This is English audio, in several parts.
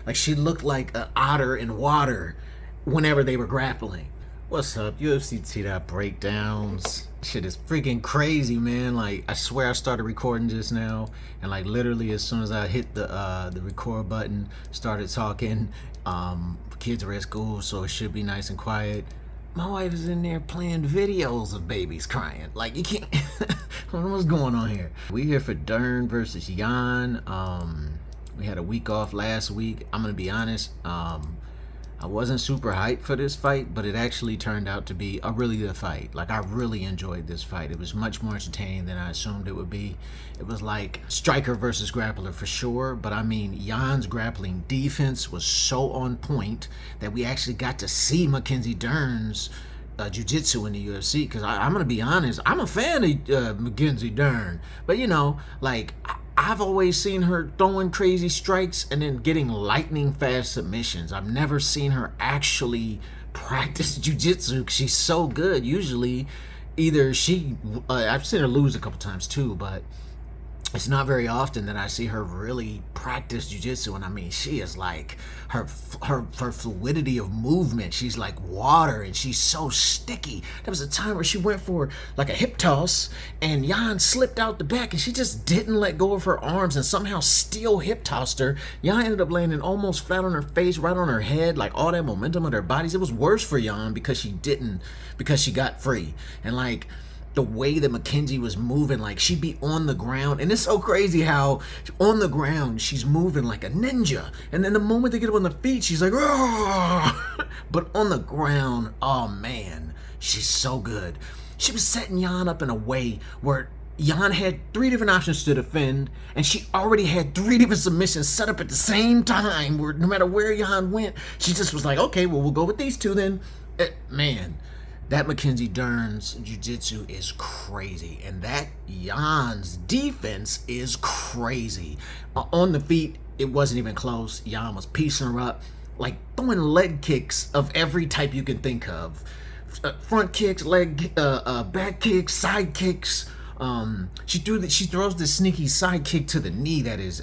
Like she looked like an otter in water whenever they were grappling. What's up, UFC T breakdowns? Shit is freaking crazy, man. Like I swear I started recording just now, and like literally as soon as I hit the record button, started talking. Kids are at school, so it should be nice and quiet. My wife is in there playing videos of babies crying. Like you can't. I don't know what's going on here. We here for Dern versus Jan. We had a week off last week. I'm gonna be honest. I wasn't super hyped for this fight, but it actually turned out to be a really good fight. Like, I really enjoyed this fight. It was much more entertaining than I assumed it would be. It was like striker versus grappler for sure, but I mean, Jan's grappling defense was so on point that we actually got to see Mackenzie Dern's jiu-jitsu in the UFC, because I'm going to be honest, I'm a fan of Mackenzie Dern, but you know, like, I've always seen her throwing crazy strikes and then getting lightning fast submissions. I've never seen her actually practice jiu-jitsu because she's so good. Usually, either I've seen her lose a couple times too, but it's not very often that I see her really practice jiu-jitsu. And I mean, she is like, her fluidity of movement, she's like water, and she's so sticky. There was a time where she went for like a hip toss and Jan slipped out the back and she just didn't let go of her arms and somehow still hip tossed her. Jan ended up landing almost flat on her face, right on her head, like all that momentum of their bodies. It was worse for Jan because she got free. And like, the way that Mackenzie was moving, like she'd be on the ground, and it's so crazy how on the ground she's moving like a ninja, and then the moment they get up on the feet, she's like, "Argh!" But on the ground, oh man, she's so good. She was setting Jan up in a way where Jan had 3 different options to defend, and she already had 3 different submissions set up at the same time, where no matter where Jan went, she just was like, okay, well, we'll go with these 2 then. Man, that Mackenzie Dern's jiu-jitsu is crazy, and that Jan's defense is crazy. On the feet, it wasn't even close. Jan was piecing her up, like throwing leg kicks of every type you can think of. Front kicks, back kicks, side kicks. She throws this sneaky side kick to the knee that is,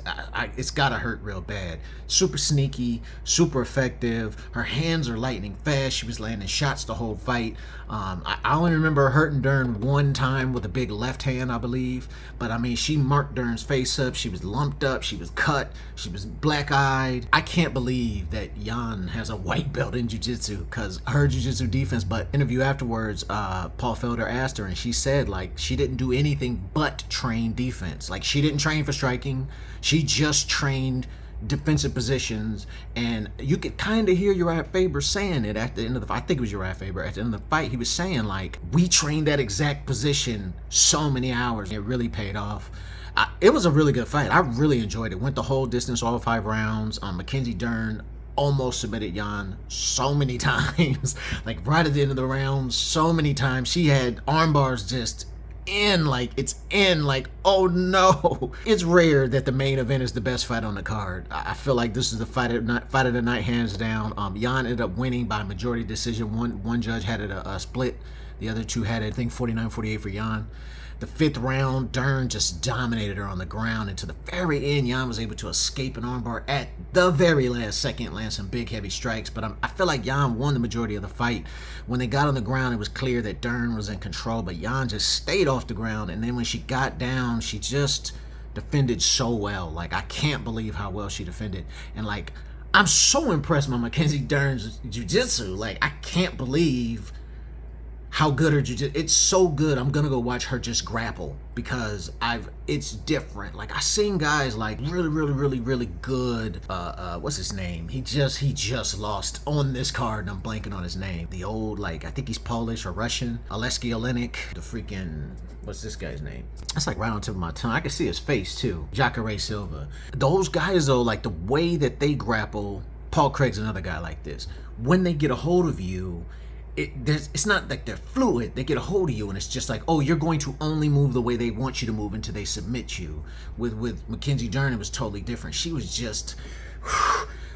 it's gotta hurt real bad. Super sneaky, super effective. Her hands are lightning fast. She was landing shots the whole fight. I only remember hurting Dern one time with a big left hand, I believe. But I mean, she marked Dern's face up. She was lumped up. She was cut. She was black-eyed. I can't believe that Jan has a white belt in jiu-jitsu, because her jiu-jitsu defense. But interview afterwards, Paul Felder asked her, and she said like she didn't do anything but train defense. Like she didn't train for striking. She just trained defensive positions, and you could kind of hear Uriah Faber saying it at the end of the fight. I think it was Uriah Faber at the end of the fight. He was saying like, we trained that exact position so many hours. It really paid off. It was a really good fight. I really enjoyed it. Went the whole distance, all 5 rounds. Mackenzie Dern almost submitted Jan so many times. Like right at the end of the round, so many times. She had arm bars just it's in, like, oh no. It's rare that the main event is the best fight on the card. I feel like this is the fight of the night, hands down. Jan ended up winning by majority decision. One judge had it a split. The other 2 had it, I think, 49-48 for Jan. The 5th round, Dern just dominated her on the ground, and to the very end, Jan was able to escape an armbar at the very last second, land some big heavy strikes. But I feel like Jan won the majority of the fight. When they got on the ground, it was clear that Dern was in control, but Jan just stayed off the ground, and then when she got down, she just defended so well. Like, I can't believe how well she defended. And like, I'm so impressed by Mackenzie Dern's jiu-jitsu. Like, I can't believe how good her jiu-jitsu, it's so good. I'm gonna go watch her just grapple, because it's different. Like, I've seen guys like really good, what's his name? He just lost on this card, and I'm blanking on his name. The old, like, I think he's Polish or Russian, Oleksiy Oleinik, the freaking, what's this guy's name? That's like right on the tip of my tongue. I can see his face too. Jacare Silva. Those guys though, like the way that they grapple, Paul Craig's another guy like this. When they get a hold of you, it's not like they're fluid. They get a hold of you, and it's just like, oh, you're going to only move the way they want you to move until they submit you. With Mackenzie Dern, it was totally different. She was just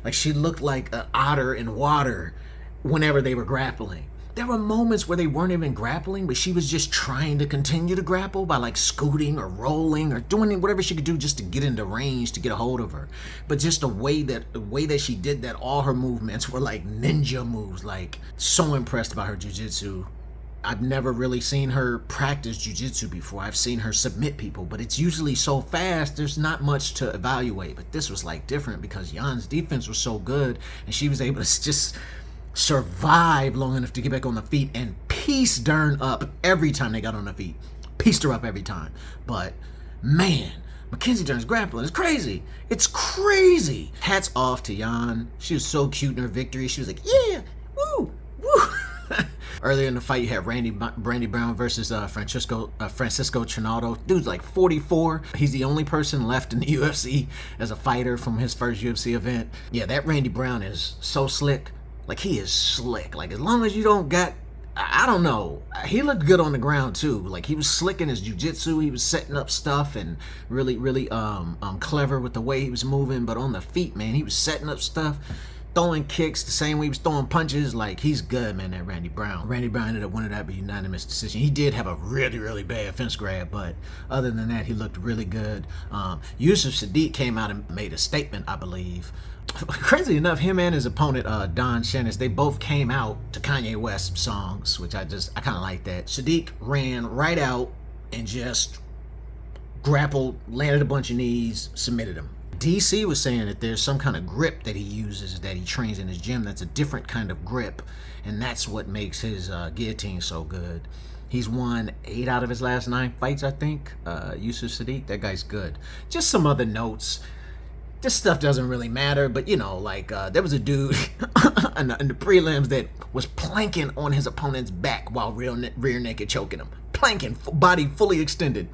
like, she looked like an otter in water whenever they were grappling. there were moments where they weren't even grappling, but she was just trying to continue to grapple by like scooting or rolling or doing whatever she could do just to get into range to get a hold of her. But just the way that she did that, all her movements were like ninja moves. Like, so impressed by her jiu-jitsu. I've never really seen her practice jiu-jitsu before. I've seen her submit people, but it's usually so fast, there's not much to evaluate. But this was like different because Jan's defense was so good, and she was able to just survive long enough to get back on the feet and piece Dern up every time they got on the feet. Pieced her up every time. But man, Mackenzie Dern's grappling is crazy. It's crazy. Hats off to Jan. She was so cute in her victory. She was like, yeah, woo, woo. Earlier in the fight, you had Brandy Brown versus Francisco Trinaldo. Dude's like 44. He's the only person left in the UFC as a fighter from his first UFC event. Yeah, that Randy Brown is so slick. Like, he is slick. Like, as long as you don't got, I don't know. He looked good on the ground too. Like, he was slick in his jiu-jitsu. He was setting up stuff and really clever with the way he was moving. But on the feet, man, he was setting up stuff, throwing kicks the same way he was throwing punches. Like, he's good, man, that Randy Brown. Randy Brown ended up winning that by unanimous decision. He did have a really bad fence grab, but other than that, he looked really good. Yusuf Sadiq came out and made a statement, I believe. Crazy enough, him and his opponent, Don Shennis, they both came out to Kanye West songs, which I kind of like that. Sadiq ran right out and just grappled, landed a bunch of knees, submitted him. DC was saying that there's some kind of grip that he uses, that he trains in his gym, that's a different kind of grip, and that's what makes his guillotine so good. He's won 8 out of his last 9 fights, I think. Yusuf Sadiq, that guy's good. Just some other notes. This stuff doesn't really matter, but you know, like there was a dude in the prelims that was planking on his opponent's back while rear naked choking him. Planking, body fully extended.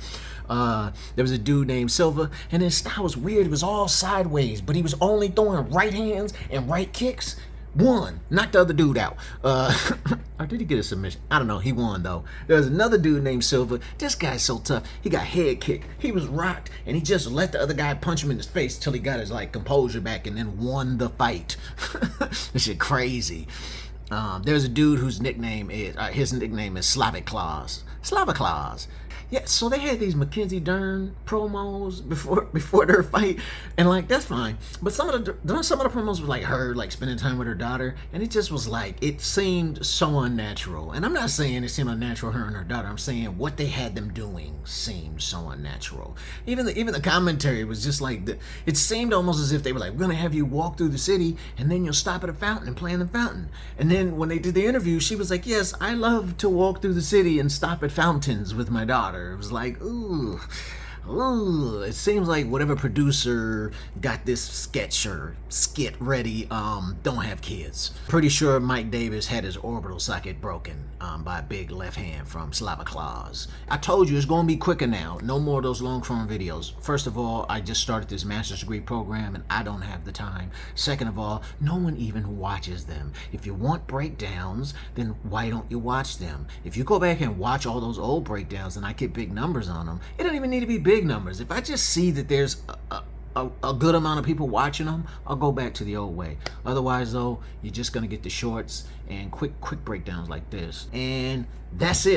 There was a dude named Silva, and his style was weird. It was all sideways, but he was only throwing right hands and right kicks. Won. Knocked the other dude out. Or did he get a submission? I don't know. He won, though. There was another dude named Silva. This guy's so tough. He got head kicked. He was rocked, and he just let the other guy punch him in his face till he got his like composure back and then won the fight. This shit crazy. There's a dude whose nickname is Slavic Claus. Slavic Claus. Yeah, so they had these Mackenzie Dern promos before their fight, and like that's fine. But some of the promos were like her like spending time with her daughter, and it just was like it seemed so unnatural. And I'm not saying it seemed unnatural her and her daughter. I'm saying what they had them doing seemed so unnatural. Even the commentary was just like it seemed almost as if they were like, we're gonna have you walk through the city, and then you'll stop at a fountain and play in the fountain. And then when they did the interview, she was like, yes, I love to walk through the city and stop at fountains with my daughter. It was like, ooh, it seems like whatever producer got this sketch or skit ready don't have kids. Pretty sure Mike Davis had his orbital socket broken by a big left hand from Slavic Claus. I told you it's going to be quicker now. No more of those long form videos. First of all, I just started this master's degree program and I don't have the time. Second of all, no one even watches them. If you want breakdowns, then why don't you watch them? If you go back and watch all those old breakdowns and I get big numbers on them, it don't even need to be big numbers. If I just see that there's a good amount of people watching them, I'll go back to the old way. Otherwise, though, you're just gonna get the shorts and quick breakdowns like this, and that's it.